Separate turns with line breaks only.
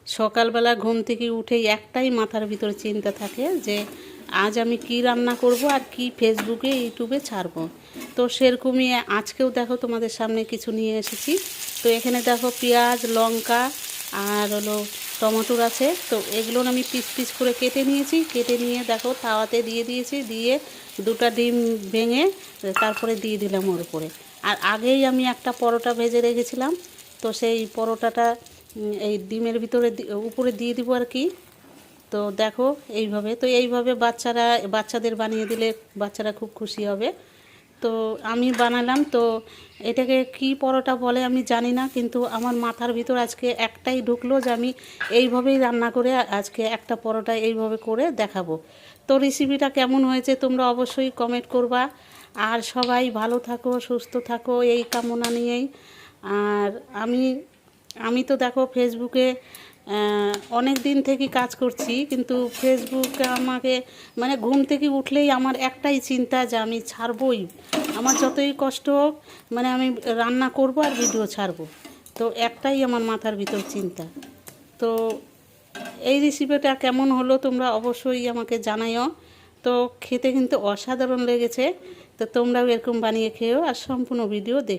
সকালবেলা ঘুম থেকে উঠেই একটাই মাথার ভিতরে চিন্তা থাকে যে আজ আমি কি রান্না করব আর কি ফেসবুকে ইউটিউবে ছাড়বো। তো সেরকমই আজকেও দেখো তোমাদের সামনে কিছু নিয়ে এসেছি। তো এখানে দেখো পেঁয়াজ, লঙ্কা আর হলো টমেটোর আছে। তো এগুলো আমি পিস পিস করে কেটে নিয়েছি। কেটে নিয়ে দেখো তাওয়াতে দিয়ে দিয়েছি, দিয়ে দুটো ডিম ভেঙে তারপরে দিয়ে দিলাম ওর উপরে। আর আগেই আমি একটা পরোটা ভেজে রেখেছিলাম, তো সেই পরোটাটা এই ডিমের ভিতরে উপরে দিয়ে দিব আর কি। তো দেখো এইভাবে, তো এইভাবে বাচ্চাদের বানিয়ে দিলে বাচ্চারা খুব খুশি হবে। তো আমি বানালাম। তো এটাকে কি পরোটা বলে আমি জানি না, কিন্তু আমার মাথার ভিতর আজকে একটাই ঢুকলো যে আমি এইভাবেই রান্না করে আজকে একটা পরোটা এইভাবে করে দেখাবো। তো রেসিপিটা কেমন হয়েছে তোমরা অবশ্যই কমেন্ট করবা। আর সবাই ভালো থাকো, সুস্থ থাকো এই কামনা নিয়েই। আর আমি আমি তো দেখো ফেসবুকে অনেক দিন থেকে কাজ করছি, কিন্তু ফেসবুক আমাকে মানে ঘুম থেকে উঠলেই আমার একটাই চিন্তা যে আমি ছাড়বই। আমার যতই কষ্ট হোক, মানে আমি রান্না করব আর ভিডিও ছাড়ব। তো একটাই আমার মাথার ভিতর চিন্তা। তো এই রেসিপিটা কেমন হলো তোমরা অবশ্যই আমাকে জানাইও। তো খেতে কিন্তু অসাধারণ লেগেছে। তো তোমরাও এরকম বানিয়ে খেও আর সম্পূর্ণ ভিডিও দেখো।